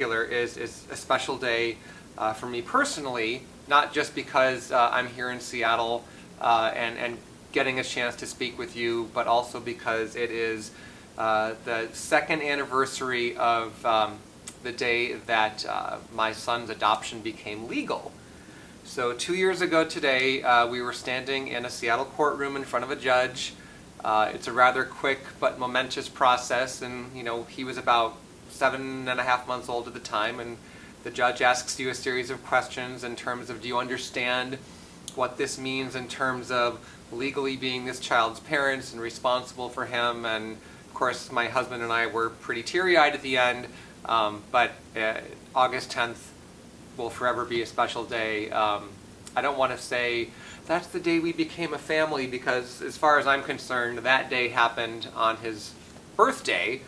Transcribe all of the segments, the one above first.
is a special day for me personally, not just because I'm here in Seattle and getting a chance to speak with you, but also because it is the second anniversary of the day that my son's adoption became legal. So 2 years ago today, we were standing in a Seattle courtroom in front of a judge. It's a rather quick but momentous process, and he was about 7.5 months old at the time, and the judge asks you a series of questions in terms of, do you understand what this means in terms of legally being this child's parents and responsible for him? And of course my husband and I were pretty teary-eyed at the end, but August 10th will forever be a special day. I don't want to say that's the day we became a family, because as far as I'm concerned, that day happened on his birthday,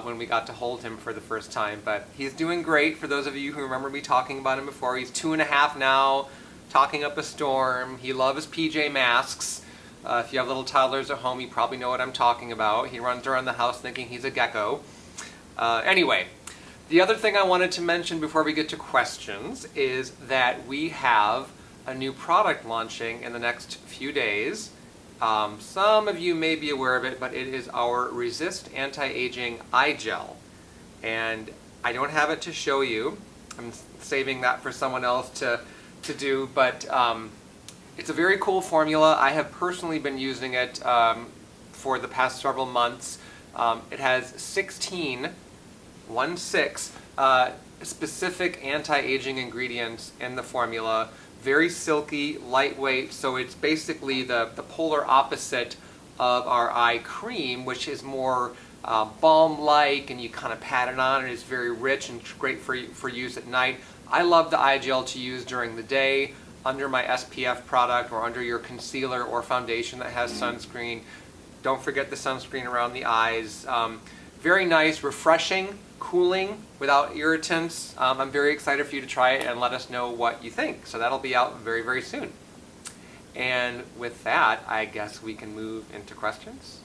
when we got to hold him for the first time. But he's doing great. For those of you who remember me talking about him before, he's 2.5 now, talking up a storm. He loves PJ Masks. If you have little toddlers at home, you probably know what I'm talking about. He runs around the house thinking he's a gecko. Anyway, the other thing I wanted to mention before we get to questions is that we have a new product launching in the next few days. Some of you may be aware of it, but it is our Resist Anti-Aging Eye Gel. And I don't have it to show you. I'm saving that for someone else to do, but it's a very cool formula. I have personally been using it for the past several months. It has 16 specific anti-aging ingredients in the formula. Very silky, lightweight, so it's basically the polar opposite of our eye cream, which is more balm-like, and you kind of pat it on, and it's very rich and great for use at night. I love the eye gel to use during the day, under my SPF product, or under your concealer or foundation that has sunscreen. Don't forget the sunscreen around the eyes. Very nice, refreshing, cooling, without irritants. I'm very excited for you to try it and let us know what you think. So that'll be out very, very soon. And with that, I guess we can move into questions.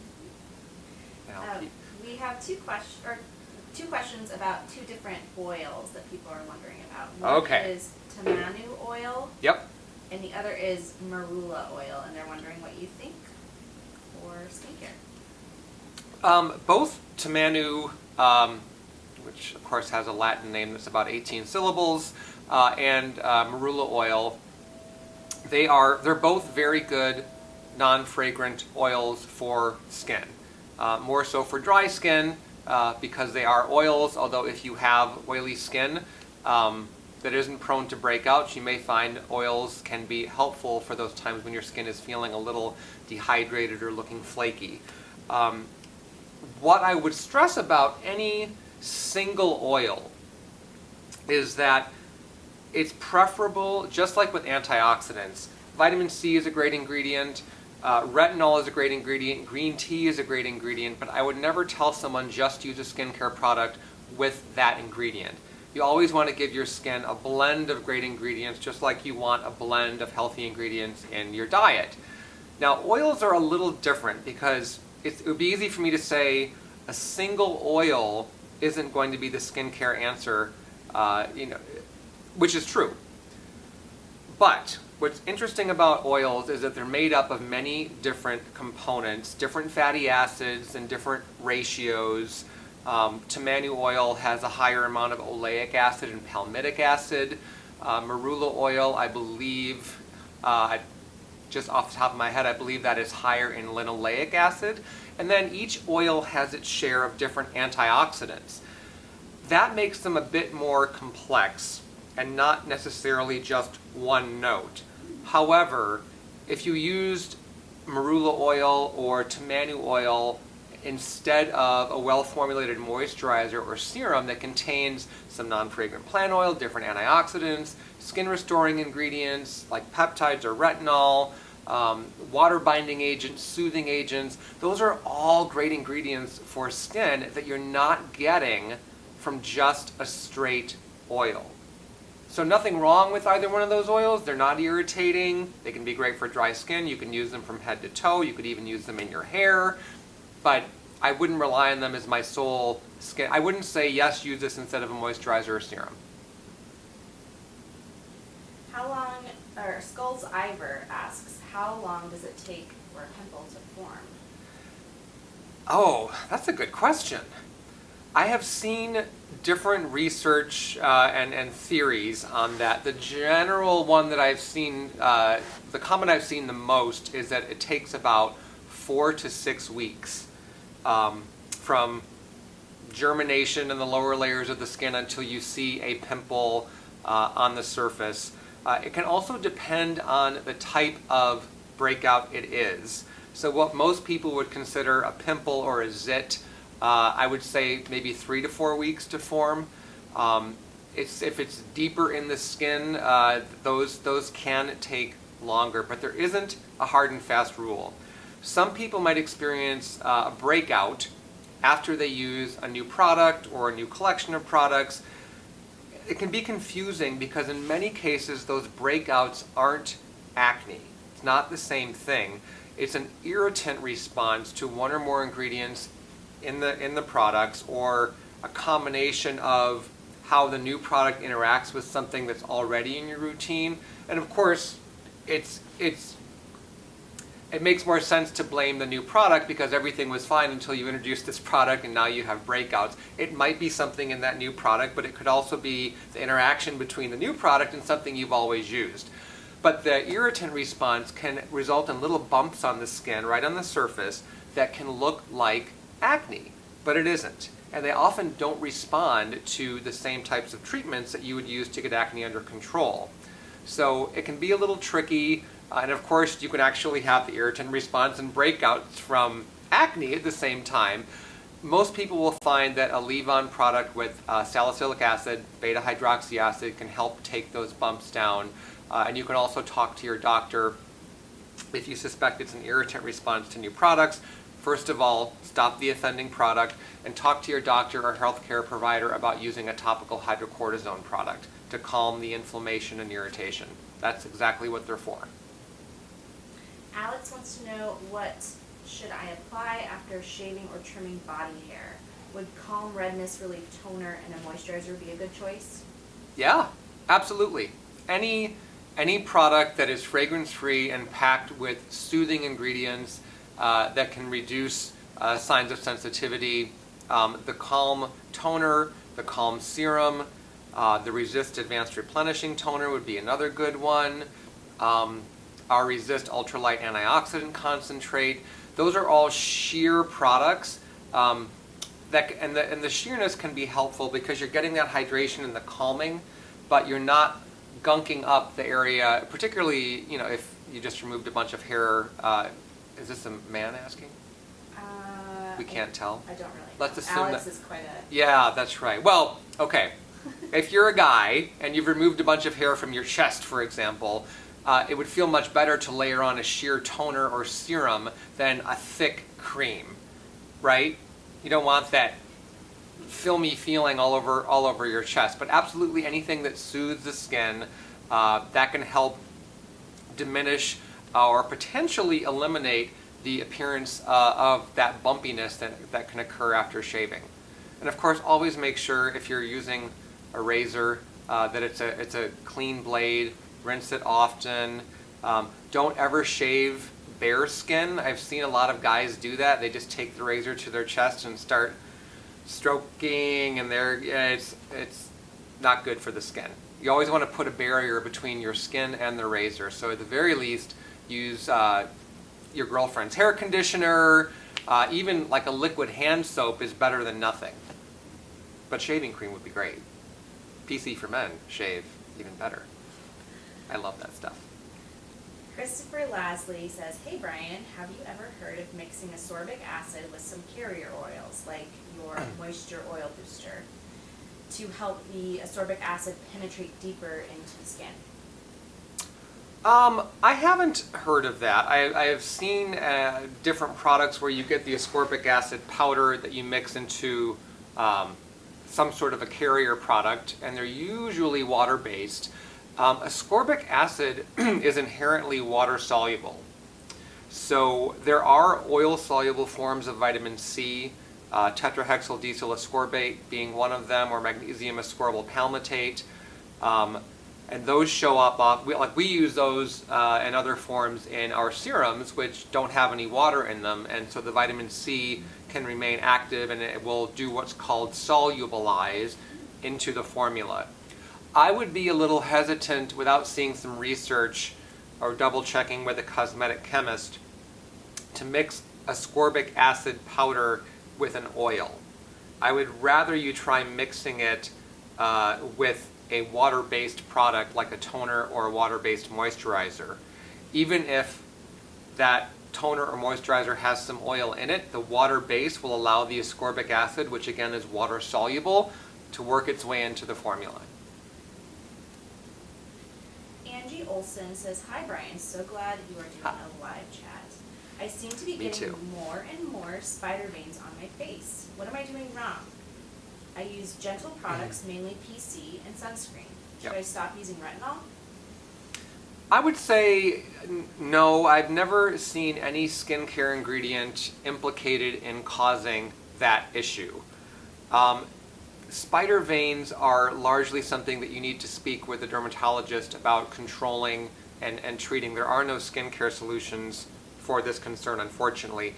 We have two questions about two different oils that people are wondering about. One is tamanu oil. Yep. And the other is marula oil, and they're wondering what you think for skincare. Both tamanu, which of course has a Latin name that's about 18 syllables, and marula oil, they're both very good non-fragrant oils for skin. More so for dry skin, because they are oils, although if you have oily skin that isn't prone to breakouts, you may find oils can be helpful for those times when your skin is feeling a little dehydrated or looking flaky. What I would stress about any single oil is that it's preferable, just like with antioxidants. Vitamin C is a great ingredient, retinol is a great ingredient, green tea is a great ingredient, but I would never tell someone just use a skincare product with that ingredient. You always want to give your skin a blend of great ingredients, just like you want a blend of healthy ingredients in your diet. Now, oils are a little different, because it would be easy for me to say a single oil isn't going to be the skincare answer, which is true. But what's interesting about oils is that they're made up of many different components, different fatty acids and different ratios. Tamanu oil has a higher amount of oleic acid and palmitic acid. Marula oil, I believe, just off the top of my head, I believe that is higher in linoleic acid. And then each oil has its share of different antioxidants. That makes them a bit more complex and not necessarily just one note. However, if you used marula oil or tamanu oil instead of a well-formulated moisturizer or serum that contains some non-fragrant plant oil, different antioxidants, skin-restoring ingredients like peptides or retinol, water-binding agents, soothing agents, those are all great ingredients for skin that you're not getting from just a straight oil. So nothing wrong with either one of those oils. They're not irritating. They can be great for dry skin. You can use them from head to toe. You could even use them in your hair. But I wouldn't rely on them as my sole skin. I wouldn't say, yes, use this instead of a moisturizer or serum. How long, or Skulls Ivor asks, how long does it take for a pimple to form? Oh, that's a good question. I have seen different research and theories on that. The general one that I've seen, the comment I've seen the most is that it takes about 4 to 6 weeks from germination in the lower layers of the skin until you see a pimple on the surface. It can also depend on the type of breakout it is. So what most people would consider a pimple or a zit, I would say maybe 3 to 4 weeks to form. If it's deeper in the skin, those can take longer, but there isn't a hard and fast rule. Some people might experience a breakout after they use a new product or a new collection of products. It can be confusing because in many cases those breakouts aren't acne. It's not the same thing. It's an irritant response to one or more ingredients in the products, or a combination of how the new product interacts with something that's already in your routine. And of course, it makes more sense to blame the new product because everything was fine until you introduced this product and now you have breakouts. It might be something in that new product, but it could also be the interaction between the new product and something you've always used. But the irritant response can result in little bumps on the skin right on the surface that can look like acne, but it isn't. And they often don't respond to the same types of treatments that you would use to get acne under control. So it can be a little tricky, and of course you can actually have the irritant response and breakouts from acne at the same time. Most people will find that a leave-on product with salicylic acid, beta-hydroxy acid, can help take those bumps down. And you can also talk to your doctor if you suspect it's an irritant response to new products. First of all, stop the offending product and talk to your doctor or healthcare provider about using a topical hydrocortisone product to calm the inflammation and irritation. That's exactly what they're for. Alex wants to know, what should I apply after shaving or trimming body hair? Would Calm Redness Relief Toner and a moisturizer be a good choice? Yeah, absolutely. Any product that is fragrance-free and packed with soothing ingredients that can reduce signs of sensitivity. The Calm Toner, the Calm Serum, the Resist Advanced Replenishing Toner would be another good one. Our Resist Ultralight Antioxidant Concentrate. Those are all sheer products. And the sheerness can be helpful because you're getting that hydration and the calming, but you're not gunking up the area, particularly, if you just removed a bunch of hair. Is this a man asking? We can't tell. I don't really know. Let's assume Alex is quite a... Yeah, that's right. Well, okay. If you're a guy and you've removed a bunch of hair from your chest, for example, it would feel much better to layer on a sheer toner or serum than a thick cream, right? You don't want that filmy feeling all over your chest. But absolutely anything that soothes the skin, that can help diminish or potentially eliminate the appearance of that bumpiness that can occur after shaving. And of course, always make sure if you're using a razor that it's a clean blade. Rinse it often. Don't ever shave bare skin. I've seen a lot of guys do that. They just take the razor to their chest and start stroking, and it's not good for the skin. You always want to put a barrier between your skin and the razor. So at the very least, use your girlfriend's hair conditioner. Even like a liquid hand soap is better than nothing. But shaving cream would be great. PC for Men shave even better. I love that stuff. Christopher Lasley says, hey Bryan, have you ever heard of mixing ascorbic acid with some carrier oils, like your moisture oil booster, to help the ascorbic acid penetrate deeper into the skin? I haven't heard of that. I have seen different products where you get the ascorbic acid powder that you mix into some sort of a carrier product, and they're usually water-based. Ascorbic acid is inherently water-soluble. So there are oil-soluble forms of vitamin C, tetrahexyl diesel ascorbate being one of them, or magnesium ascorbyl palmitate. And those show up, we use those and other forms in our serums, which don't have any water in them, and so the vitamin C can remain active and it will do what's called solubilize into the formula. I would be a little hesitant without seeing some research or double checking with a cosmetic chemist to mix ascorbic acid powder with an oil. I would rather you try mixing it with a water-based product like a toner or a water-based moisturizer. Even if that toner or moisturizer has some oil in it, the water base will allow the ascorbic acid, which again is water soluble, to work its way into the formula. Angie Olson says, "Hi Brian, so glad you are doing a live chat. I seem to be getting more and more spider veins on my face. What am I doing wrong? I use gentle products, mainly PC and sunscreen. Should I stop using retinol?" I would say no. I've never seen any skincare ingredient implicated in causing that issue. Spider veins are largely something that you need to speak with a dermatologist about controlling and treating. There are no skincare solutions for this concern, unfortunately.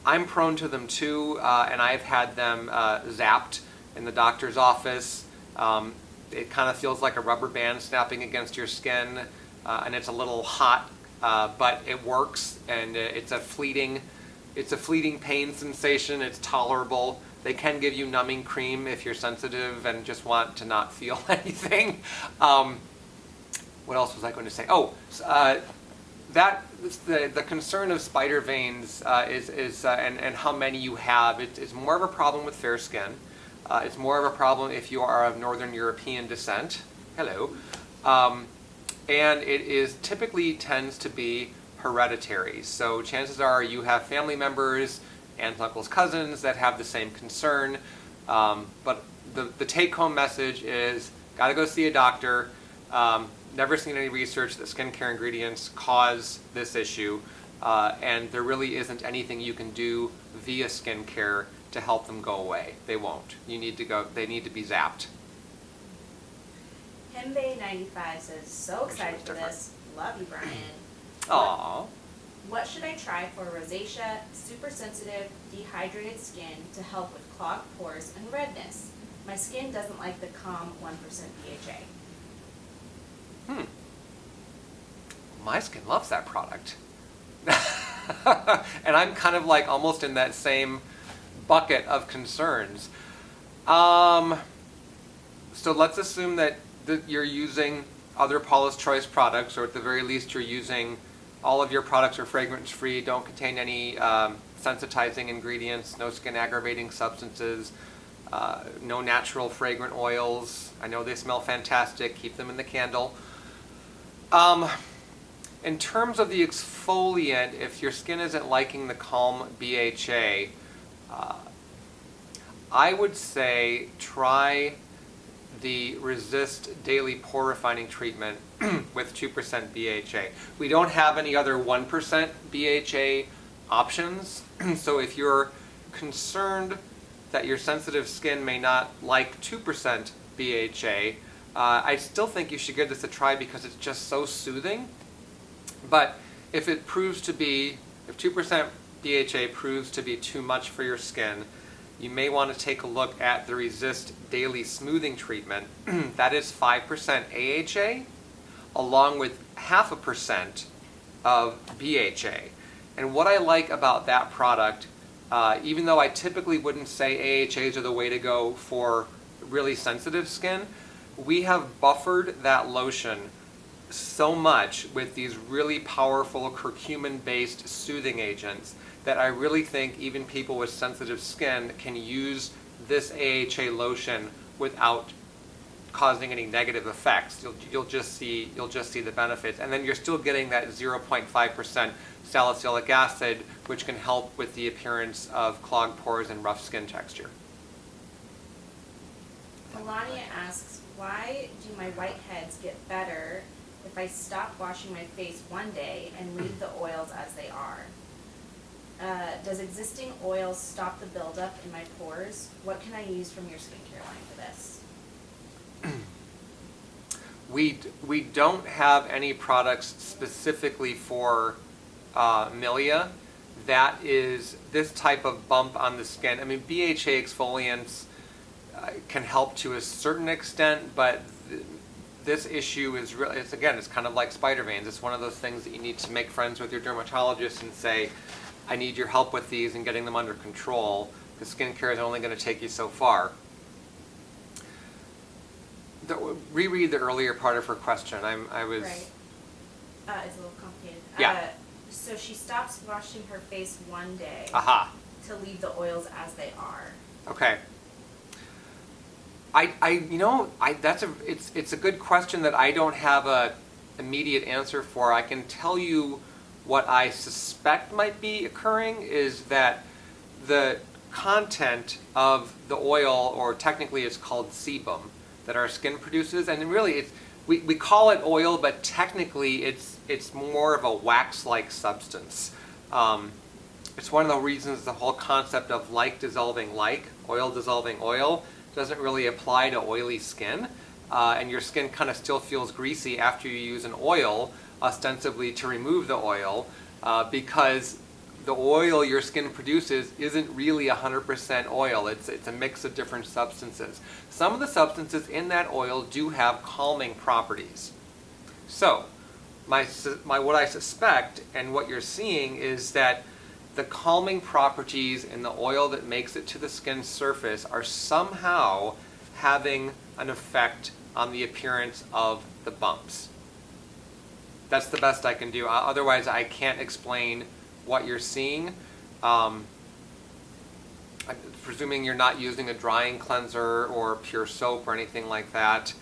I'm prone to them too, and I've had them zapped in the doctor's office. It kind of feels like a rubber band snapping against your skin, and it's a little hot, but it works, and it's a fleeting pain sensation. It's tolerable. They can give you numbing cream if you're sensitive and just want to not feel anything. What else was I going to say? The concern of spider veins and how many you have. It's more of a problem with fair skin. It's more of a problem if you are of Northern European descent. Hello. And it typically tends to be hereditary. So chances are you have family members, aunts, uncles, cousins that have the same concern. But the take-home message is, gotta go see a doctor. Never seen any research that skincare ingredients cause this issue. And there really isn't anything you can do via skincare to help them go away. They won't. They need to be zapped. Hembay95 says, "So excited for this. Love you, Brian. Aww. What should I try for rosacea, super sensitive, dehydrated skin to help with clogged pores and redness? My skin doesn't like the calm 1% BHA." My skin loves that product. And I'm kind of like almost in that same bucket of concerns. So let's assume that you're using other Paula's Choice products, or at the very least you're using all of your products are fragrance-free, don't contain any sensitizing ingredients, no skin aggravating substances, no natural fragrant oils. I know they smell fantastic, keep them in the candle. In terms of the exfoliant, if your skin isn't liking the calm BHA, I would say try the Resist Daily Pore Refining Treatment with 2% BHA. We don't have any other 1% BHA options, so if you're concerned that your sensitive skin may not like 2% BHA, I still think you should give this a try because it's just so soothing. But if 2% BHA proves to be too much for your skin, you may want to take a look at the Resist Daily Smoothing Treatment. That is 5% AHA along with 0.5% of BHA. And what I like about that product, even though I typically wouldn't say AHAs are the way to go for really sensitive skin, we have buffered that lotion so much with these really powerful curcumin-based soothing agents that I really think even people with sensitive skin can use this AHA lotion without causing any negative effects. You'll just see the benefits, and then you're still getting that 0.5% salicylic acid, which can help with the appearance of clogged pores and rough skin texture. Melania asks, "Why do my whiteheads get better if I stop washing my face one day and leave the oils as they are?" Does existing oil stop the buildup in my pores? What can I use from your skincare line for this? We don't have any products specifically for milia. That is this type of bump on the skin. I mean, BHA exfoliants can help to a certain extent, but this issue is really, it's kind of like spider veins. It's one of those things that you need to make friends with your dermatologist and say, I need your help with these and getting them under control, because skincare is only going to take you so far. Reread the earlier part of her question. I was... Right. It's a little complicated. Yeah. So she stops washing her face one day Aha. to leave the oils as they are. Okay. It's a good question that I don't have a immediate answer for. I can tell you what I suspect might be occurring is that the content of the oil, or technically it's called sebum, that our skin produces, and really we call it oil, but technically it's more of a wax-like substance. It's one of the reasons the whole concept of like dissolving like, oil dissolving oil, doesn't really apply to oily skin, and your skin kind of still feels greasy after you use an oil, ostensibly to remove the oil, because the oil your skin produces isn't really 100% oil. It's a mix of different substances. Some of the substances in that oil do have calming properties. So, what I suspect and what you're seeing is that the calming properties in the oil that makes it to the skin's surface are somehow having an effect on the appearance of the bumps. That's the best I can do. Otherwise, I can't explain what you're seeing. I'm presuming you're not using a drying cleanser or pure soap or anything like that.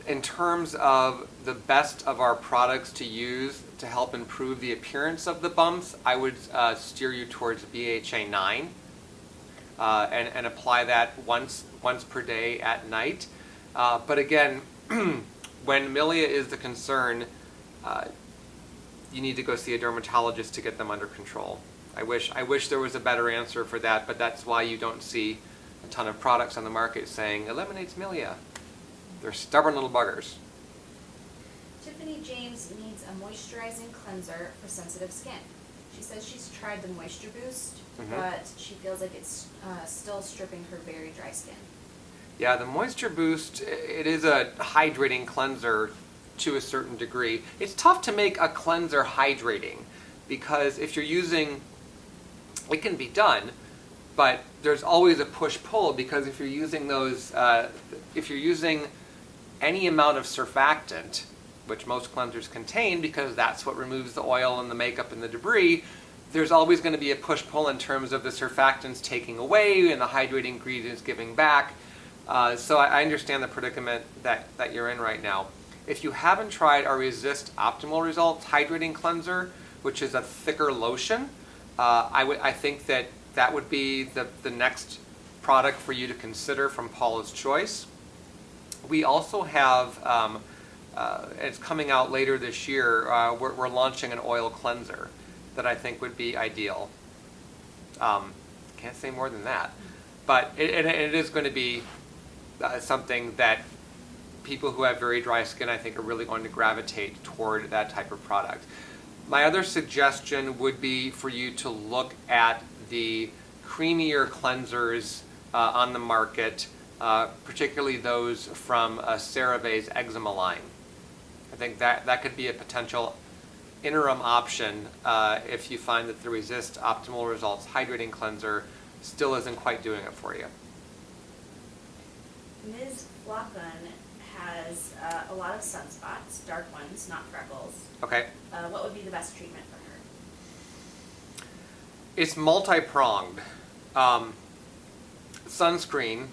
In terms of the best of our products to use to help improve the appearance of the bumps, I would steer you towards BHA 9 and apply that once per day at night. But again, when milia is the concern, you need to go see a dermatologist to get them under control. I wish there was a better answer for that, but that's why you don't see a ton of products on the market saying eliminates milia. They're stubborn little buggers. Tiffany James needs a moisturizing cleanser for sensitive skin. She says she's tried the Moisture Boost, but she feels like it's still stripping her very dry skin. Yeah, the Moisture Boost, it is a hydrating cleanser to a certain degree. It's tough to make a cleanser hydrating because if you're using, it can be done, but there's always a push-pull because if you're using those, if you're using any amount of surfactant, which most cleansers contain because that's what removes the oil and the makeup and the debris, there's always going to be a push-pull in terms of the surfactants taking away and the hydrating ingredients giving back. So I understand the predicament that you're in right now. If you haven't tried our Resist Optimal Results Hydrating Cleanser, which is a thicker lotion, I think that would be the next product for you to consider from Paula's Choice. We also have, it's coming out later this year, we're launching an oil cleanser that I think would be ideal. Can't say more than that. But it is going to be something that people who have very dry skin, I think, are really going to gravitate toward that type of product. My other suggestion would be for you to look at the creamier cleansers on the market, particularly those from CeraVe's eczema line. I think that could be a potential interim option if you find that the Resist Optimal Results Hydrating Cleanser still isn't quite doing it for you. Ms. Flocon has a lot of sunspots, dark ones, not freckles. Okay. What would be the best treatment for her? It's multi-pronged. Sunscreen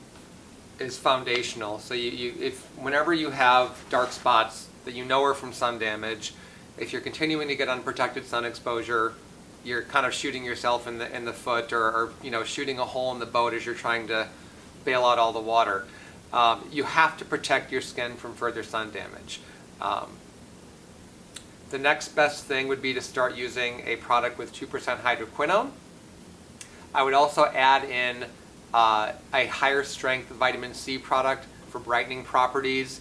is foundational. So whenever you have dark spots that you know are from sun damage, if you're continuing to get unprotected sun exposure, you're kind of shooting yourself in the foot, or shooting a hole in the boat as you're trying to bail out all the water. You have to protect your skin from further sun damage. The next best thing would be to start using a product with 2% hydroquinone. I would also add in a higher strength vitamin C product for brightening properties.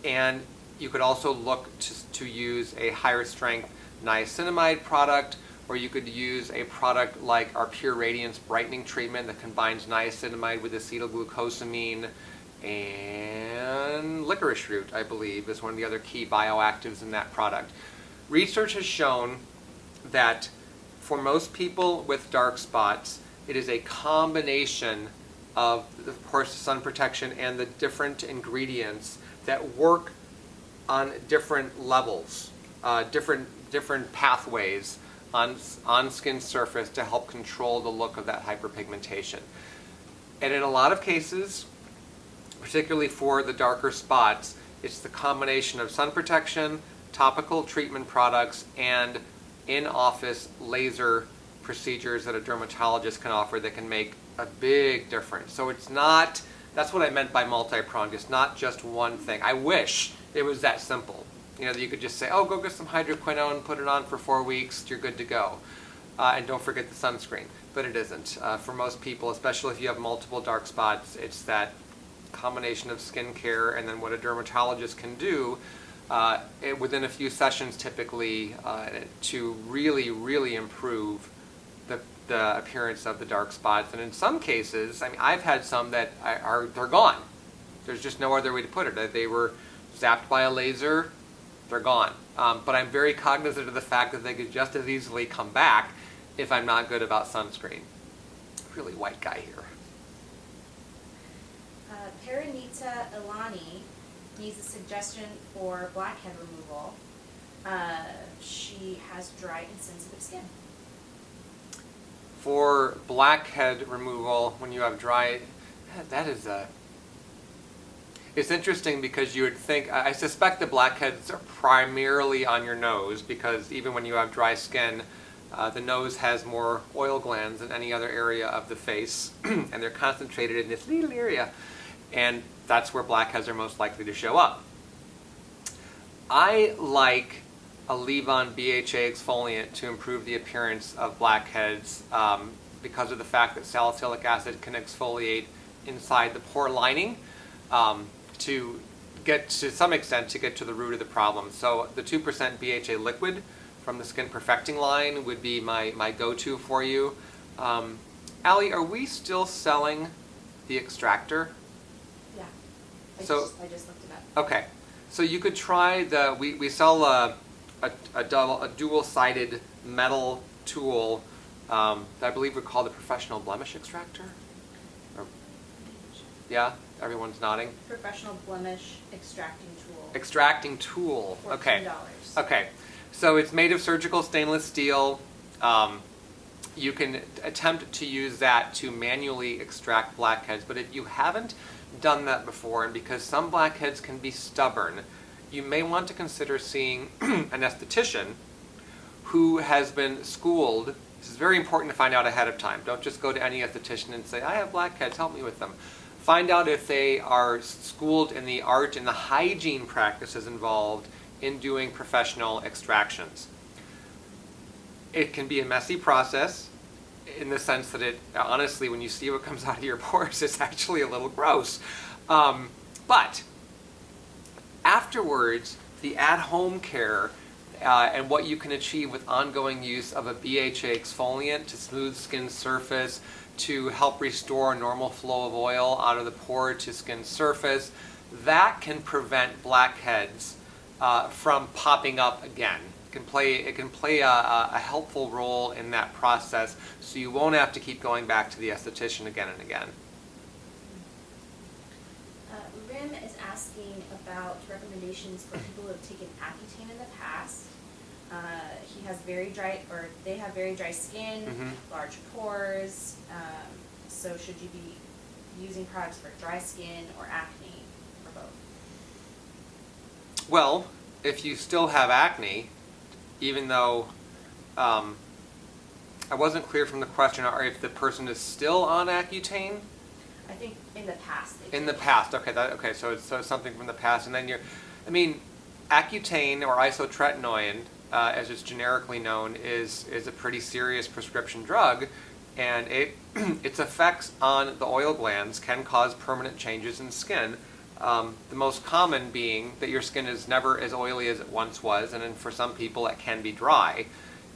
And you could also look to use a higher strength niacinamide product, or you could use a product like our Pure Radiance brightening treatment that combines niacinamide with acetylglucosamine and licorice root, I believe, is one of the other key bioactives in that product. Research has shown that for most people with dark spots, it is a combination of course, sun protection and the different ingredients that work on different levels, different pathways on skin surface to help control the look of that hyperpigmentation. And in a lot of cases, particularly for the darker spots, it's the combination of sun protection, topical treatment products, and in-office laser procedures that a dermatologist can offer that can make a big difference. So it's not, that's what I meant by multi-pronged. It's not just one thing. I wish it was that simple. You know, that you could just say, oh, go get some hydroquinone, put it on for 4 weeks, you're good to go. And don't forget the sunscreen. But it isn't. For most people, especially if you have multiple dark spots, it's that combination of skincare and then what a dermatologist can do within a few sessions typically to really, really improve the appearance of the dark spots. And in some cases, I mean, I've had some that they're gone. There's just no other way to put it. They were zapped by a laser, they're gone. But I'm very cognizant of the fact that they could just as easily come back if I'm not good about sunscreen. Really white guy here. Paranita Ilani needs a suggestion for blackhead removal. She has dry and sensitive skin. For blackhead removal, when you have dry, that is it's interesting because you would think, I suspect the blackheads are primarily on your nose because even when you have dry skin, the nose has more oil glands than any other area of the face, and they're concentrated in this little area, and that's where blackheads are most likely to show up. I like a leave-on BHA exfoliant to improve the appearance of blackheads because of the fact that salicylic acid can exfoliate inside the pore lining to get, to some extent, to get to the root of the problem. So the 2% BHA liquid from the Skin Perfecting line would be my go-to for you. Allie, are we still selling the extractor? Yeah, I just looked it up. Okay, so you could try we sell a dual-sided metal tool that I believe we call the Professional Blemish Extractor. Yeah, everyone's nodding. Professional Blemish Extracting Tool. Extracting tool. Okay. $14. Okay. So it's made of surgical stainless steel. You can attempt to use that to manually extract blackheads, but if you haven't done that before, and because some blackheads can be stubborn, you may want to consider seeing an esthetician who has been schooled. This is very important to find out ahead of time. Don't just go to any esthetician and say, I have blackheads, help me with them. Find out if they are schooled in the art and the hygiene practices involved in doing professional extractions. It can be a messy process in the sense that it, honestly, when you see what comes out of your pores, it's actually a little gross. But afterwards, the at-home care and what you can achieve with ongoing use of a BHA exfoliant to smooth skin surface, to help restore a normal flow of oil out of the pore to skin surface, that can prevent blackheads from popping up again. It can play a helpful role in that process, so you won't have to keep going back to the esthetician again and again. Rim is asking about recommendations for people who have taken Accutane in the past. He has very dry, or they have very dry skin, large pores. So should you be using products for dry skin or acne, or both? Well, if you still have acne, even though I wasn't clear from the question, or if the person is still on Accutane. I think in the past. In the past, okay. Okay, so it's something from the past, and then I mean, Accutane, or isotretinoin, as it's generically known, is a pretty serious prescription drug, and its effects on the oil glands can cause permanent changes in skin. The most common being that your skin is never as oily as it once was, and then for some people it can be dry.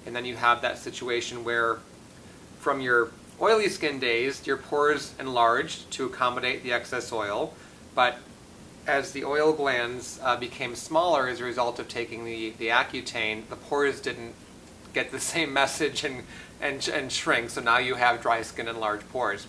And then you have that situation where from your oily skin days, your pores enlarged to accommodate the excess oil, but as the oil glands became smaller as a result of taking the Accutane, the pores didn't get the same message and shrink, so now you have dry skin and large pores.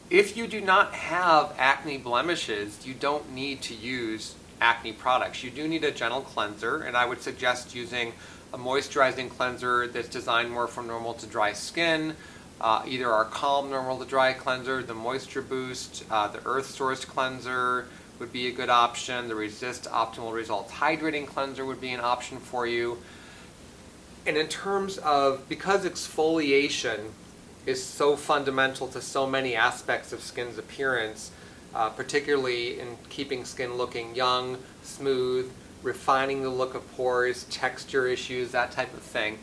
If you do not have acne blemishes, you don't need to use acne products. You do need a gentle cleanser, and I would suggest using a moisturizing cleanser that's designed more for normal to dry skin. Either our Calm Normal to Dry cleanser, the Moisture Boost, the Earth Source cleanser would be a good option. The Resist Optimal Results Hydrating cleanser would be an option for you. And in terms of, because exfoliation is so fundamental to so many aspects of skin's appearance, particularly in keeping skin looking young, smooth, refining the look of pores, texture issues, that type of thing.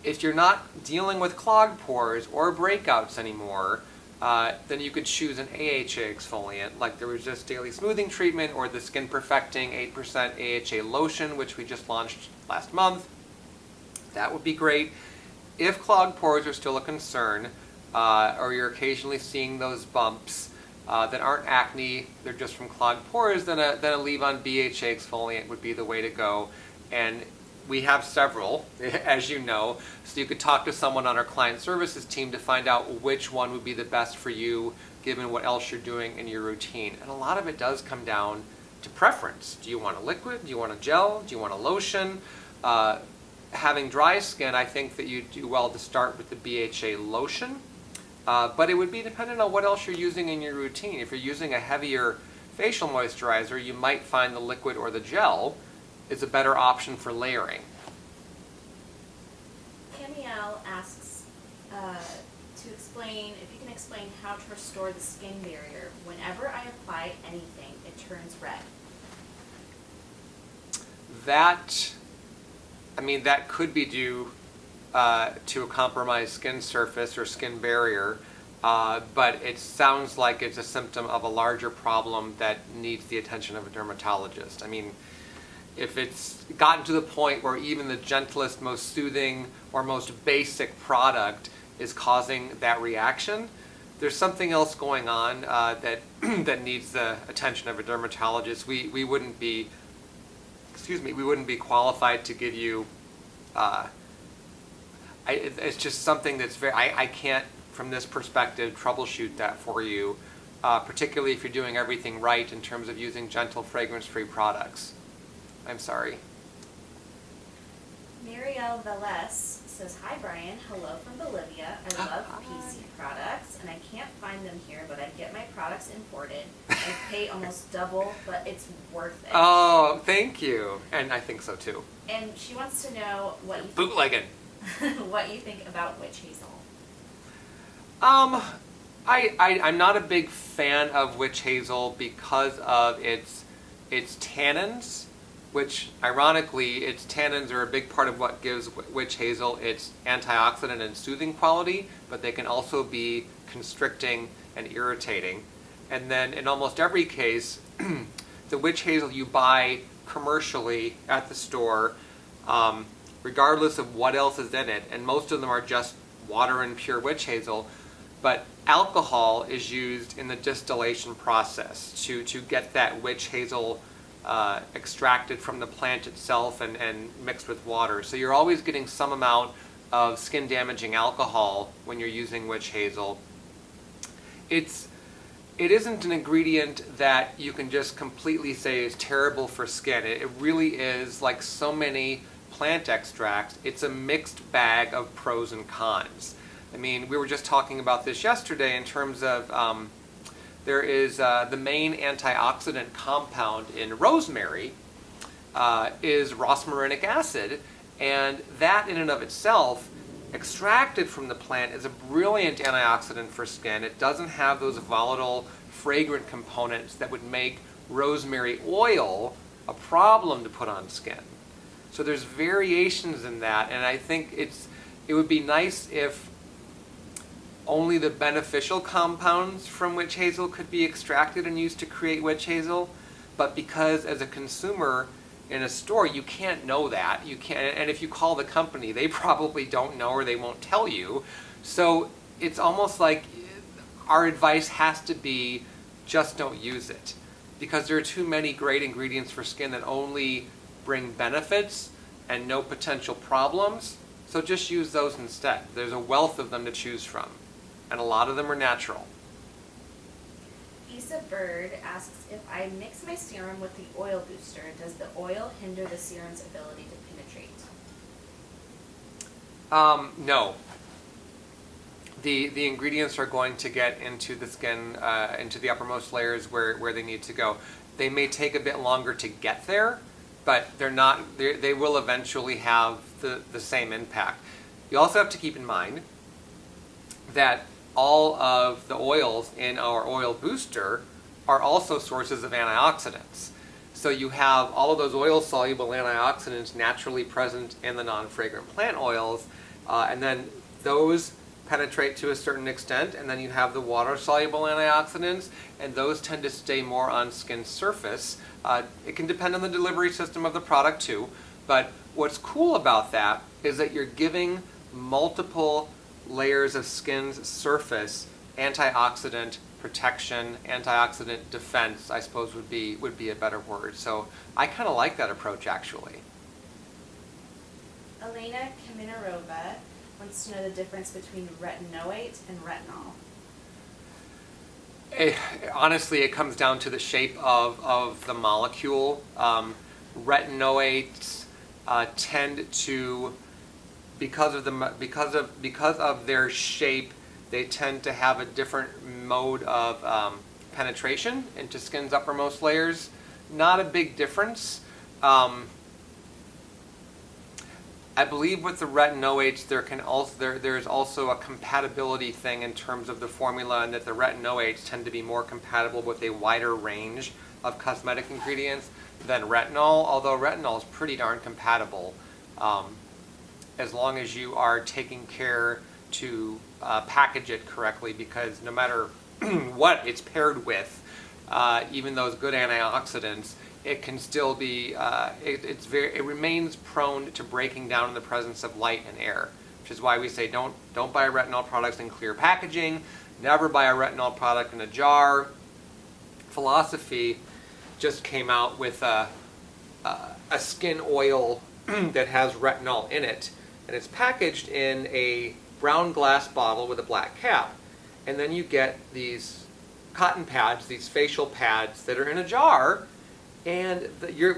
If you're not dealing with clogged pores or breakouts anymore, then you could choose an AHA exfoliant like the Resist Daily Smoothing Treatment or the Skin Perfecting 8% AHA Lotion, which we just launched last month. That would be great. If clogged pores are still a concern, or you're occasionally seeing those bumps that aren't acne, they're just from clogged pores, then a leave-on BHA exfoliant would be the way to go. And we have several, as you know, so you could talk to someone on our client services team to find out which one would be the best for you, given what else you're doing in your routine. And a lot of it does come down to preference. Do you want a liquid? Do you want a gel? Do you want a lotion? Having dry skin, I think that you do well to start with the BHA lotion, but it would be dependent on what else you're using in your routine. If you're using a heavier facial moisturizer, you might find the liquid or the gel is a better option for layering. Camiel asks if you can explain how to restore the skin barrier. Whenever I apply anything, it turns red. That could be due to a compromised skin surface or skin barrier, but it sounds like it's a symptom of a larger problem that needs the attention of a dermatologist. I mean, if it's gotten to the point where even the gentlest, most soothing, or most basic product is causing that reaction, there's something else going on that that needs the attention of a dermatologist. We wouldn't be qualified to give you. It's just something that's I can't, from this perspective, troubleshoot that for you, particularly if you're doing everything right in terms of using gentle, fragrance-free products. I'm sorry. Marielle Velez says, "Hi Brian, hello from Bolivia. I love PC products, and I can't find them here, but I get my products imported. I pay almost double, but it's worth it." Oh, thank you. And I think so too. And she wants to know what you Bootlegging. what you think about witch hazel. I'm not a big fan of witch hazel because of its tannins, which ironically, its tannins are a big part of what gives witch hazel its antioxidant and soothing quality, but they can also be constricting and irritating. And then in almost every case, the witch hazel you buy commercially at the store, regardless of what else is in it, and most of them are just water and pure witch hazel, but alcohol is used in the distillation process to get that witch hazel extracted from the plant itself and mixed with water. So you're always getting some amount of skin damaging alcohol when you're using witch hazel. It isn't an ingredient that you can just completely say is terrible for skin. It really is, like so many plant extracts, it's a mixed bag of pros and cons. I mean, we were just talking about this yesterday in terms of there is the main antioxidant compound in rosemary is rosmarinic acid, and that in and of itself, extracted from the plant, is a brilliant antioxidant for skin. It doesn't have those volatile, fragrant components that would make rosemary oil a problem to put on skin. So there's variations in that, and I think it would be nice if only the beneficial compounds from witch hazel could be extracted and used to create witch hazel. But because as a consumer in a store, you can't know that. You can't, and if you call the company, they probably don't know or they won't tell you. So it's almost like our advice has to be just don't use it, because there are too many great ingredients for skin that only bring benefits and no potential problems. So just use those instead. There's a wealth of them to choose from, and a lot of them are natural. Issa Bird asks, if I mix my serum with the oil booster, does the oil hinder the serum's ability to penetrate? No. The ingredients are going to get into the skin, into the uppermost layers where they need to go. They may take a bit longer to get there, but they will eventually have the same impact. You also have to keep in mind that all of the oils in our oil booster are also sources of antioxidants. So you have all of those oil-soluble antioxidants naturally present in the non-fragrant plant oils, and then those penetrate to a certain extent, and then you have the water-soluble antioxidants, and those tend to stay more on skin surface. It can depend on the delivery system of the product too, but what's cool about that is that you're giving multiple layers of skin's surface antioxidant protection, antioxidant defense, I suppose would be a better word. So I kind of like that approach, actually. Elena Kaminarova wants to know the difference between retinoate and retinol. Honestly, it comes down to the shape of the molecule. Retinoates tend to, because of their shape, they tend to have a different mode of penetration into skin's uppermost layers. Not a big difference. I believe with the retinoates, there's also a compatibility thing in terms of the formula, and that the retinoates tend to be more compatible with a wider range of cosmetic ingredients than retinol, although retinol is pretty darn compatible as long as you are taking care to package it correctly, because no matter what it's paired with, even those good antioxidants, it can still be, it remains prone to breaking down in the presence of light and air, which is why we say don't buy retinol products in clear packaging, never buy a retinol product in a jar. Philosophy just came out with a skin oil that has retinol in it, and it's packaged in a brown glass bottle with a black cap, and then you get these cotton pads, these facial pads that are in a jar. And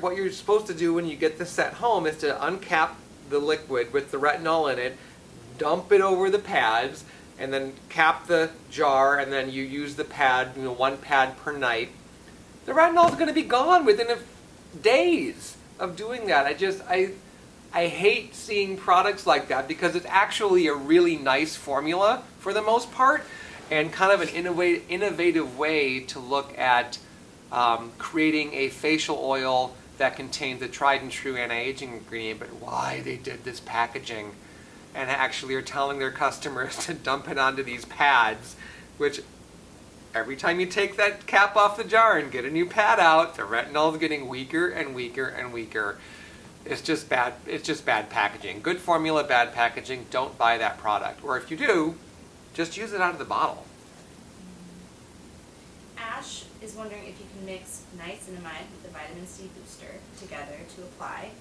what you're supposed to do when you get this set home is to uncap the liquid with the retinol in it, dump it over the pads, and then cap the jar, and then you use the pad, one pad per night. The retinol is going to be gone within days of doing that. I hate seeing products like that, because it's actually a really nice formula for the most part, and kind of an innovative way to look at creating a facial oil that contains a tried and true anti-aging ingredient, but why they did this packaging, and actually are telling their customers to dump it onto these pads, which every time you take that cap off the jar and get a new pad out, the retinol is getting weaker and weaker and weaker. It's just bad. It's just bad packaging. Good formula, bad packaging. Don't buy that product. Or if you do, just use it out of the bottle. Ash is wondering if you can mix niacinamide with the vitamin C booster together to apply,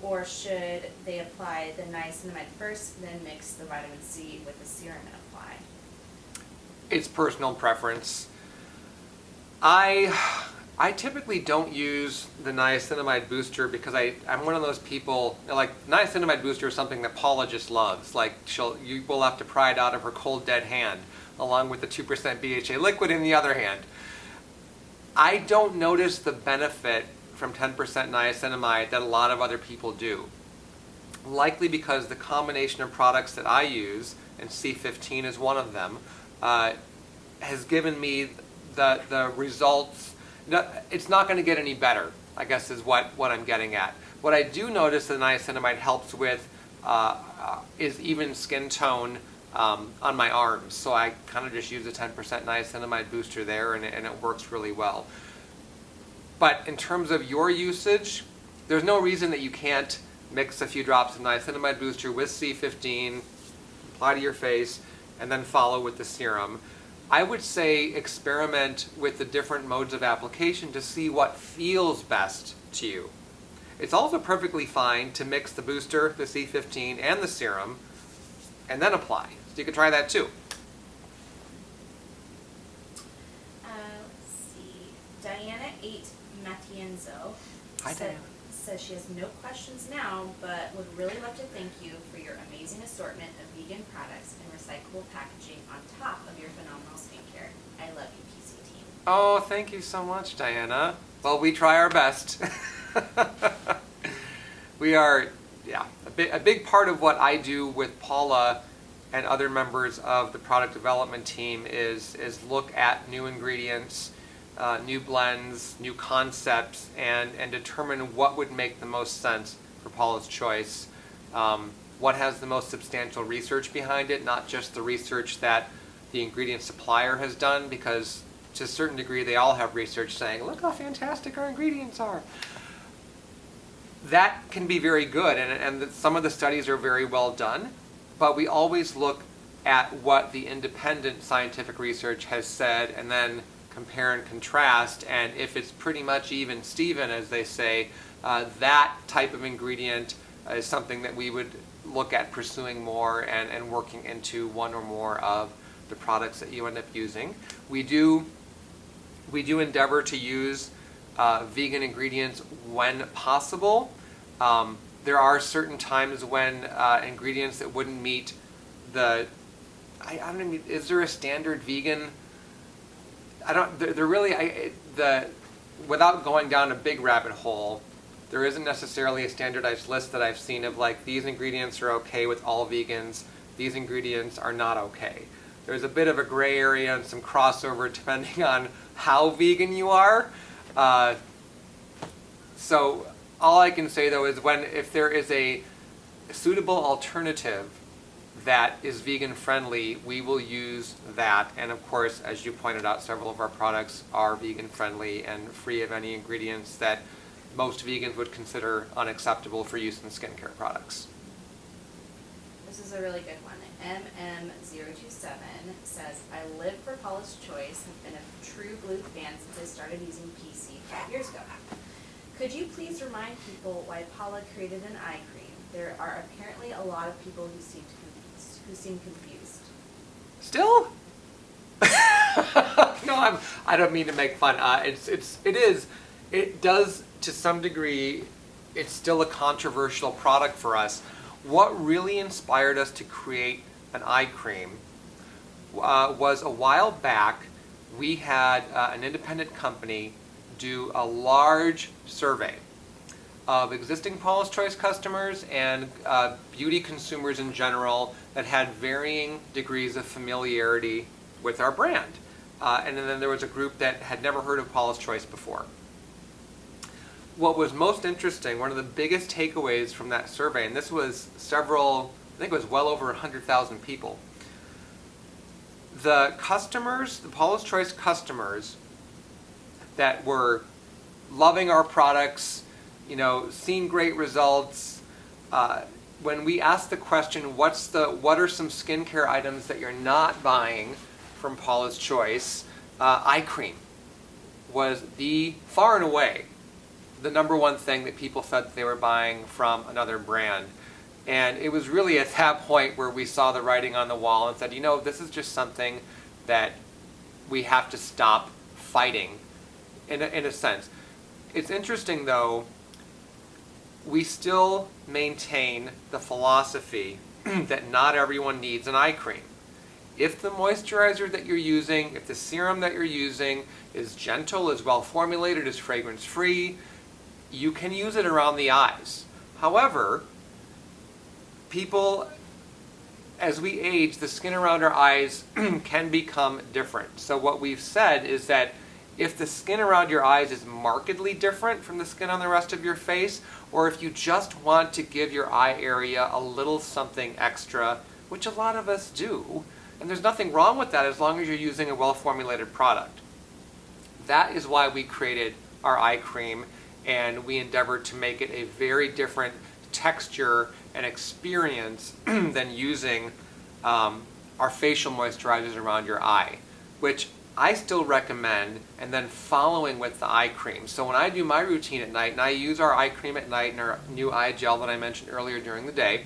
or should they apply the niacinamide first, then mix the vitamin C with the serum and apply? It's personal preference. I typically don't use the niacinamide booster because I'm one of those people, like, niacinamide booster is something that Paula just loves. Like, you will have to pry it out of her cold dead hand, along with the 2% BHA liquid in the other hand. I don't notice the benefit from 10% niacinamide that a lot of other people do. Likely because the combination of products that I use, and C15 is one of them, has given me the results. It's not going to get any better I guess is what I'm getting at. What I do notice that niacinamide helps with is even skin tone on my arms. So I kind of just use a 10% niacinamide booster there, and it works really well. But in terms of your usage, there's no reason that you can't mix a few drops of niacinamide booster with C15, apply to your face, and then follow with the serum. I would say experiment with the different modes of application to see what feels best to you. It's also perfectly fine to mix the booster, the C15, and the serum, and then apply. So you can try that too. Let's see. Diana 8 Matienzo Hi, Diana. says she has no questions now, but would really love to thank you for your amazing assortment of vegan products and recyclable packaging on top of your phenomenal skincare. I love you, PC team. Oh, thank you so much, Diana. Well, we try our best. We are, a big part of what I do with Paula and other members of the product development team is look at new ingredients, new blends, new concepts, and determine what would make the most sense for Paula's choice. What has the most substantial research behind it, not just the research that the ingredient supplier has done, because to a certain degree they all have research saying, look how fantastic our ingredients are. That can be very good, and some of the studies are very well done, but we always look at what the independent scientific research has said and then compare and contrast, and if it's pretty much even Steven, as they say, that type of ingredient is something that we would look at pursuing more and working into one or more of the products that you end up using. We do endeavor to use vegan ingredients when possible. There are certain times when ingredients that wouldn't meet the, I don't know, is there a standard vegan? Without going down a big rabbit hole, there isn't necessarily a standardized list that I've seen of like, these ingredients are okay with all vegans, these ingredients are not okay. There's a bit of a gray area and some crossover depending on how vegan you are. So all I can say though is if there is a suitable alternative that is vegan friendly, we will use that. And of course, as you pointed out, several of our products are vegan friendly and free of any ingredients that most vegans would consider unacceptable for use in skincare products. This is a really good one. MM027 says, I live for Paula's Choice and have been a true Blue fan since I started using PC 5 years ago. Could you please remind people why Paula created an eye cream? There are apparently a lot of people who seem confused. Still? No, I don't mean to make fun. It does to some degree. It's still a controversial product for us. What really inspired us to create an eye cream was a while back we had an independent company do a large survey of existing Paula's Choice customers and beauty consumers in general that had varying degrees of familiarity with our brand. And then there was a group that had never heard of Paula's Choice before. What was most interesting, one of the biggest takeaways from that survey, and this was I think it was well over 100,000 people, the Paula's Choice customers that were loving our products, seeing great results, when we asked the question, what are some skincare items that you're not buying from Paula's Choice, eye cream was far and away the number one thing that people said that they were buying from another brand. And it was really at that point where we saw the writing on the wall and said, this is just something that we have to stop fighting in a sense. It's interesting though, we still maintain the philosophy that not everyone needs an eye cream. If the moisturizer that you're using, if the serum that you're using is gentle, is well formulated, is fragrance free, you can use it around the eyes. However, people, as we age, the skin around our eyes can become different. So what we've said is that If the skin around your eyes is markedly different from the skin on the rest of your face, or if you just want to give your eye area a little something extra, which a lot of us do, and there's nothing wrong with that as long as you're using a well-formulated product. That is why we created our eye cream, and we endeavored to make it a very different texture and experience than using our facial moisturizers around your eye, which I still recommend, and then following with the eye cream. So when I do my routine at night, and I use our eye cream at night and our new eye gel that I mentioned earlier during the day,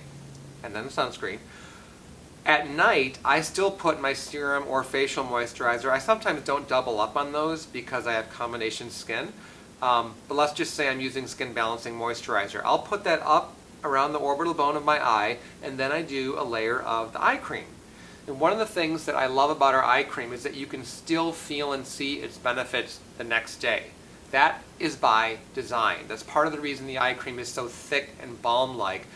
and then sunscreen, at night I still put my serum or facial moisturizer. I sometimes don't double up on those because I have combination skin, but let's just say I'm using skin balancing moisturizer. I'll put that up around the orbital bone of my eye, and then I do a layer of the eye cream. And one of the things that I love about our eye cream is that you can still feel and see its benefits the next day. That is by design. That's part of the reason the eye cream is so thick and balm-like.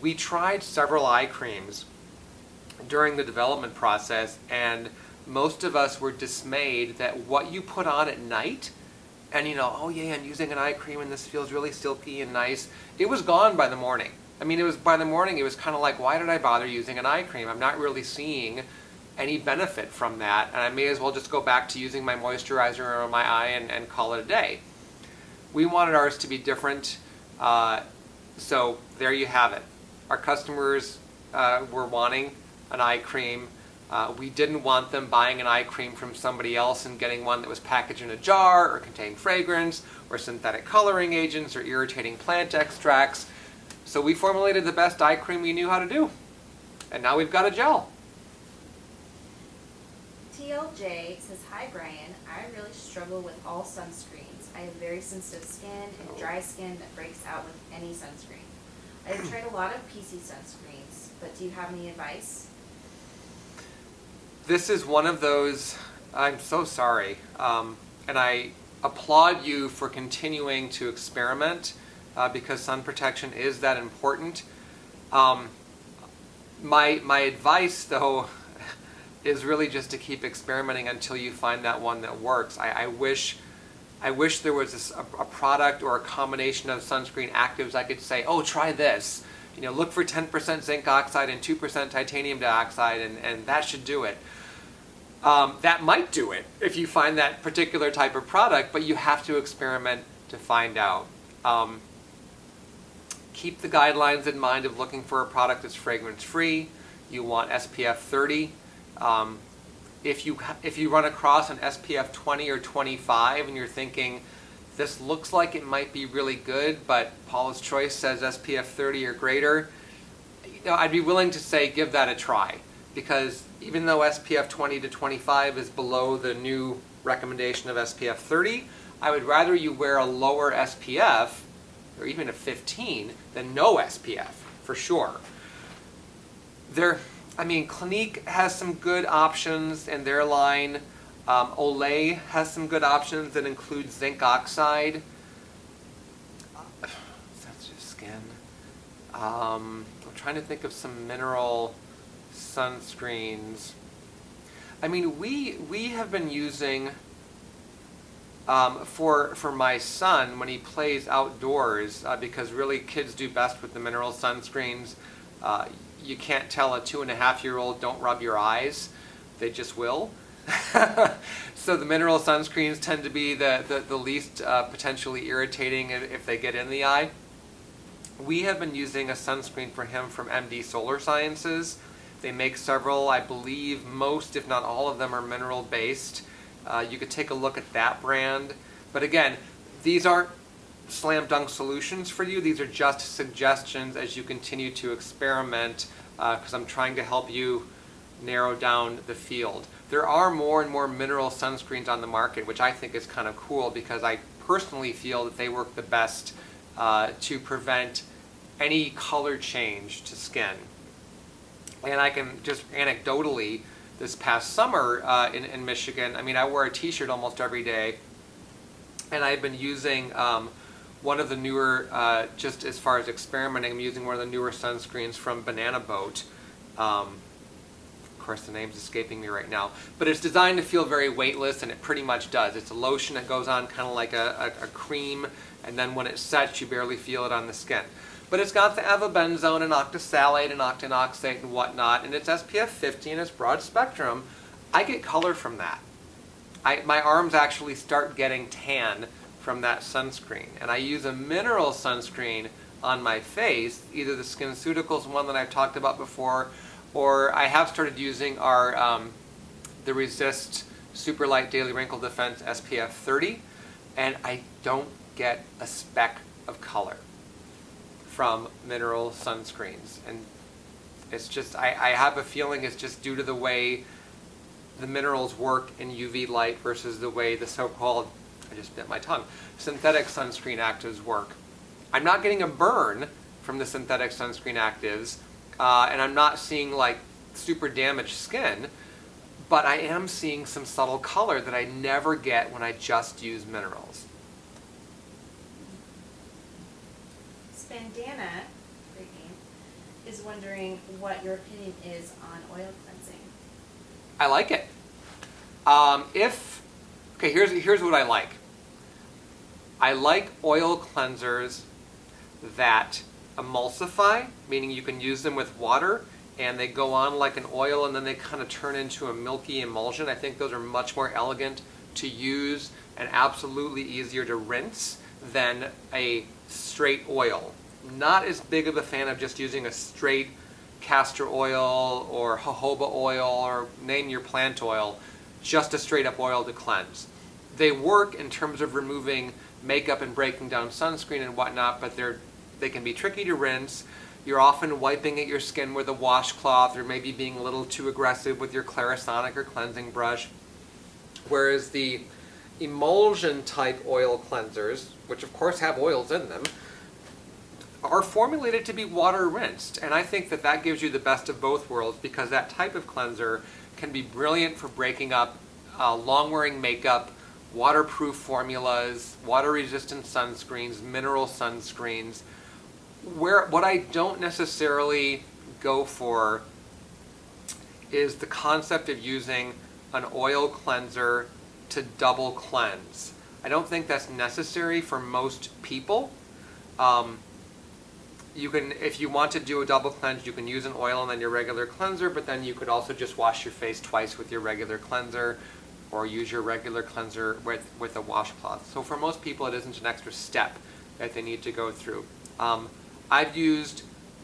We tried several eye creams during the development process, and most of us were dismayed that what you put on at night, and oh yeah, I'm using an eye cream and this feels really silky and nice, it was gone by the morning. I mean, by the morning, it was kind of like, why did I bother using an eye cream? I'm not really seeing any benefit from that, and I may as well just go back to using my moisturizer on my eye and call it a day. We wanted ours to be different, so there you have it. Our customers were wanting an eye cream. We didn't want them buying an eye cream from somebody else and getting one that was packaged in a jar or contained fragrance or synthetic coloring agents or irritating plant extracts. So we formulated the best eye cream we knew how to do. And now we've got a gel. TLJ says, hi Brian, I really struggle with all sunscreens. I have very sensitive skin and dry skin that breaks out with any sunscreen. I have tried a lot of PC sunscreens, but do you have any advice? This is one of those, I'm so sorry, and I applaud you for continuing to experiment because sun protection is that important. My advice, though, is really just to keep experimenting until you find that one that works. I wish there was a product or a combination of sunscreen actives I could say, oh, try this. Look for 10% zinc oxide and 2% titanium dioxide, and that should do it. That might do it if you find that particular type of product, but you have to experiment to find out. Keep the guidelines in mind of looking for a product that's fragrance-free. You want SPF 30. If you run across an SPF 20 or 25 and you're thinking, this looks like it might be really good, but Paula's Choice says SPF 30 or greater, I'd be willing to say give that a try. Because even though SPF 20 to 25 is below the new recommendation of SPF 30, I would rather you wear a lower SPF, or even a 15, than no SPF, for sure. Clinique has some good options in their line. Olay has some good options that include zinc oxide. Sensitive skin. I'm trying to think of some mineral sunscreens. We have been using for my son when he plays outdoors because really kids do best with the mineral sunscreens. You can't tell a 2.5-year-old don't rub your eyes; they just will. So the mineral sunscreens tend to be the least potentially irritating if they get in the eye. We have been using a sunscreen for him from MD Solar Sciences. They make several, I believe most, if not all of them, are mineral based. You could take a look at that brand. But again, these aren't slam dunk solutions for you. These are just suggestions as you continue to experiment because I'm trying to help you narrow down the field. There are more and more mineral sunscreens on the market, which I think is kind of cool because I personally feel that they work the best to prevent any color change to skin. And I can just anecdotally, this past summer in Michigan, I wear a t-shirt almost every day, and I've been using one of the newer, just as far as experimenting, I'm using one of the newer sunscreens from Banana Boat course the name's escaping me right now, but it's designed to feel very weightless, and it pretty much does. It's a lotion that goes on kind of like a cream, and then when it sets, you barely feel it on the skin. But it's got the avobenzone and octisalate and octinoxate and whatnot, and it's SPF 50 and it's broad spectrum. I get color from that. My arms actually start getting tan from that sunscreen, and I use a mineral sunscreen on my face, either the SkinCeuticals one that I've talked about before, or I have started using our the Resist Super Light Daily Wrinkle Defense SPF 30, and I don't get a speck of color from mineral sunscreens. And it's just, I have a feeling it's just due to the way the minerals work in UV light versus the way the so-called, I just bit my tongue, synthetic sunscreen actives work. I'm not getting a burn from the synthetic sunscreen actives, and I'm not seeing like super damaged skin, but I am seeing some subtle color that I never get when I just use minerals. Spandana, great name, is wondering what your opinion is on oil cleansing. I like it. Here's what I like. I like oil cleansers that emulsify, meaning you can use them with water and they go on like an oil and then they kind of turn into a milky emulsion. I think those are much more elegant to use and absolutely easier to rinse than a straight oil. Not as big of a fan of just using a straight castor oil or jojoba oil or name your plant oil, just a straight up oil to cleanse. They work in terms of removing makeup and breaking down sunscreen and whatnot, but they can be tricky to rinse. You're often wiping at your skin with a washcloth or maybe being a little too aggressive with your Clarisonic or cleansing brush. Whereas the emulsion type oil cleansers, which of course have oils in them, are formulated to be water rinsed. And I think that gives you the best of both worlds, because that type of cleanser can be brilliant for breaking up long wearing makeup, waterproof formulas, water resistant sunscreens, mineral sunscreens. What I don't necessarily go for is the concept of using an oil cleanser to double cleanse. I don't think that's necessary for most people. You can, if you want to do a double cleanse, you can use an oil and then your regular cleanser, but then you could also just wash your face twice with your regular cleanser, or use your regular cleanser with a washcloth. So for most people, it isn't an extra step that they need to go through. I've used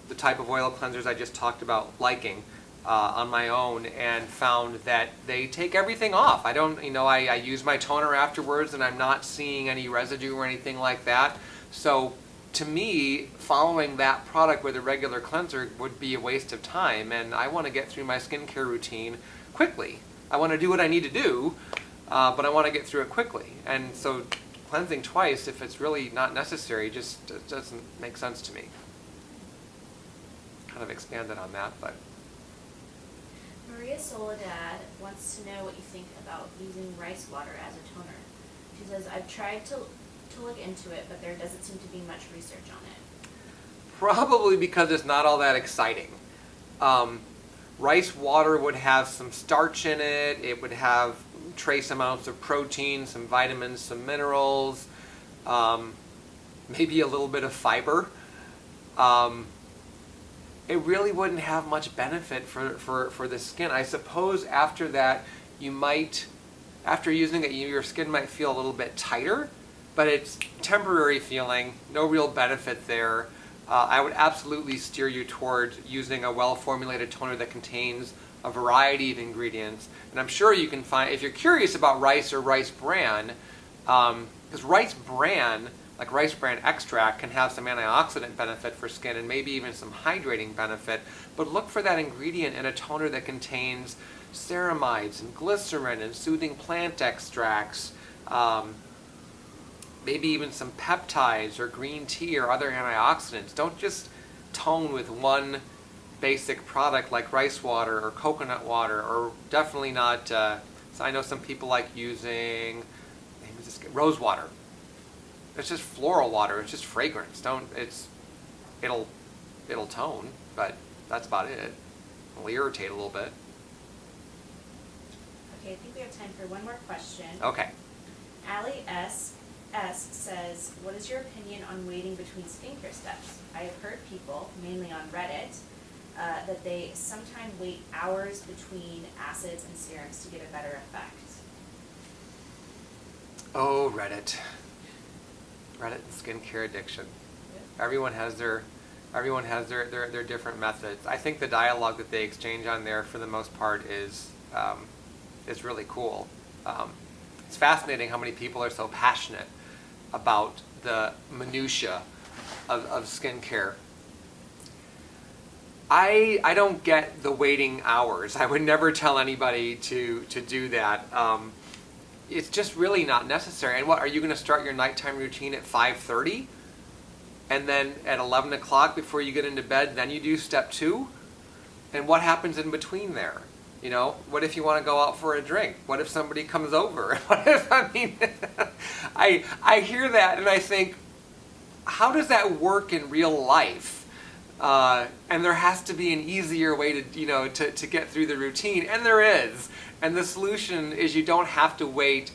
the type of oil cleansers I just talked about liking on my own, and found that they take everything off. I don't, I use my toner afterwards and I'm not seeing any residue or anything like that. So to me, following that product with a regular cleanser would be a waste of time, and I want to get through my skincare routine quickly. I want to do what I need to do, but I want to get through it quickly. And so cleansing twice, if it's really not necessary, just doesn't make sense to me. Kind of expanded on that, but... Maria Soledad wants to know what you think about using rice water as a toner. She says, I've tried to look into it, but there doesn't seem to be much research on it. Probably because it's not all that exciting. Rice water would have some starch in it. It would have trace amounts of protein, some vitamins, some minerals, maybe a little bit of fiber. It really wouldn't have much benefit for the skin. I suppose after that, after using it, your skin might feel a little bit tighter, but it's temporary feeling, no real benefit there. I would absolutely steer you towards using a well-formulated toner that contains a variety of ingredients. And I'm sure you can find, if you're curious about rice or rice bran, because rice bran, like rice bran extract, can have some antioxidant benefit for skin and maybe even some hydrating benefit. But look for that ingredient in a toner that contains ceramides and glycerin and soothing plant extracts, maybe even some peptides or green tea or other antioxidants. Don't just tone with one basic product like rice water or coconut water, or definitely not, so I know some people like using rose water. It's just floral water, it's just fragrance. It'll tone, but that's about it. It'll irritate a little bit. Okay, I think we have time for one more question. Okay. Allie S says, what is your opinion on waiting between skincare steps? I have heard people, mainly on Reddit, that they sometimes wait hours between acids and serums to get a better effect. Oh, Reddit. Reddit and skincare addiction. Yep. Everyone has their different methods. I think the dialogue that they exchange on there, for the most part, is really cool. It's fascinating how many people are so passionate about the minutia of skincare. I don't get the waiting hours. I would never tell anybody to do that. It's just really not necessary. And what, are you going to start your nighttime routine at 5:30? And then at 11 o'clock before you get into bed, then you do step 2? And what happens in between there? You know, what if you want to go out for a drink? What if somebody comes over? What if, I mean, I hear that and I think, how does that work in real life? And there has to be an easier way to get through the routine, and there is. And the solution is you don't have to wait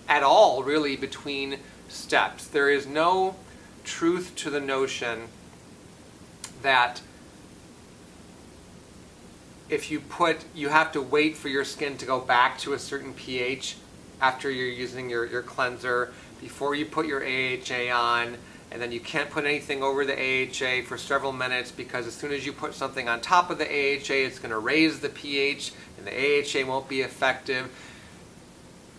at all, really, between steps. There is no truth to the notion that if you have to wait for your skin to go back to a certain pH after you're using your cleanser, before you put your AHA on, and then you can't put anything over the AHA for several minutes, because as soon as you put something on top of the AHA, it's going to raise the pH and the AHA won't be effective.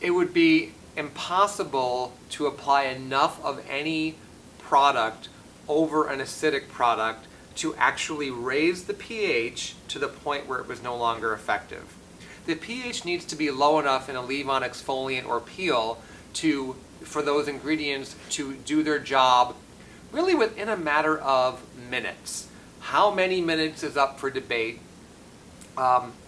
It would be impossible to apply enough of any product over an acidic product to actually raise the pH to the point where it was no longer effective. The pH needs to be low enough in a leave-on exfoliant or peel for those ingredients to do their job really within a matter of minutes. How many minutes is up for debate.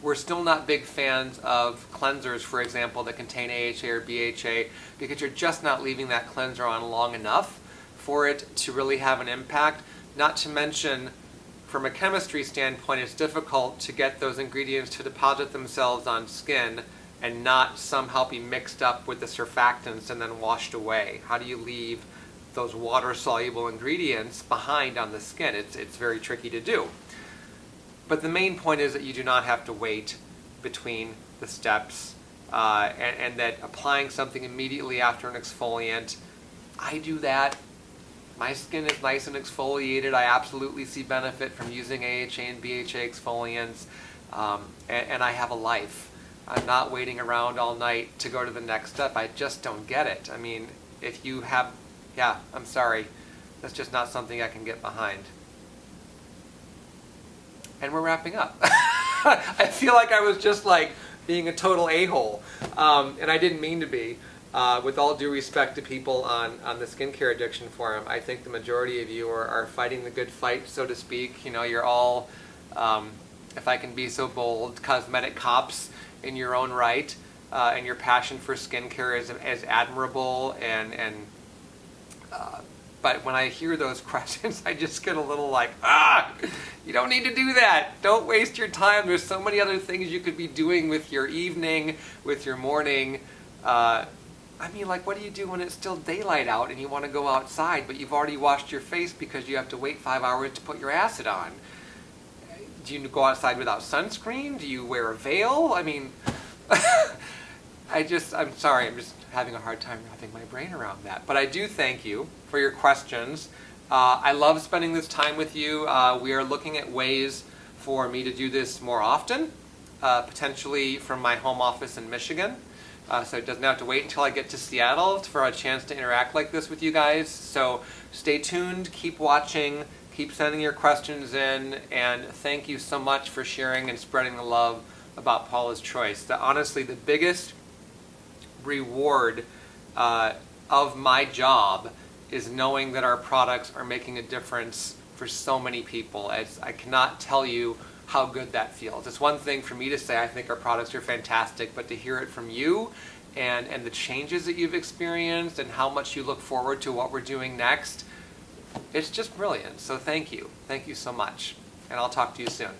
We're still not big fans of cleansers, for example, that contain AHA or BHA, because you're just not leaving that cleanser on long enough for it to really have an impact. Not to mention, from a chemistry standpoint, it's difficult to get those ingredients to deposit themselves on skin and not somehow be mixed up with the surfactants and then washed away. How do you leave those water-soluble ingredients behind on the skin? It's very tricky to do. But the main point is that you do not have to wait between the steps, and that applying something immediately after an exfoliant, I do that. My skin is nice and exfoliated. I absolutely see benefit from using AHA and BHA exfoliants, and I have a life. I'm not waiting around all night to go to the next step. I just don't get it. I mean, if you have, I'm sorry. That's just not something I can get behind. And we're wrapping up. I feel like I was just like being a total a-hole, and I didn't mean to be. With all due respect to people on the skincare addiction forum, I think the majority of you are fighting the good fight, so to speak. You know, you're all, if I can be so bold, cosmetic cops in your own right, and your passion for skincare is admirable. But when I hear those questions, I just get a little like, you don't need to do that. Don't waste your time. There's so many other things you could be doing with your evening, with your morning. I mean, like, what do you do when it's still daylight out and you want to go outside, but you've already washed your face because you have to wait 5 hours to put your acid on? Do you go outside without sunscreen? Do you wear a veil? I mean, I'm sorry, I'm just having a hard time wrapping my brain around that. But I do thank you for your questions. I love spending this time with you. We are looking at ways for me to do this more often, potentially from my home office in Michigan. So it doesn't have to wait until I get to Seattle for a chance to interact like this with you guys. So stay tuned, keep watching, keep sending your questions in, and thank you so much for sharing and spreading the love about Paula's Choice. Honestly, the biggest reward of my job is knowing that our products are making a difference for so many people. I cannot tell you how good that feels. It's one thing for me to say I think our products are fantastic, but to hear it from you and the changes that you've experienced and how much you look forward to what we're doing next, it's just brilliant. So thank you. Thank you so much. And I'll talk to you soon.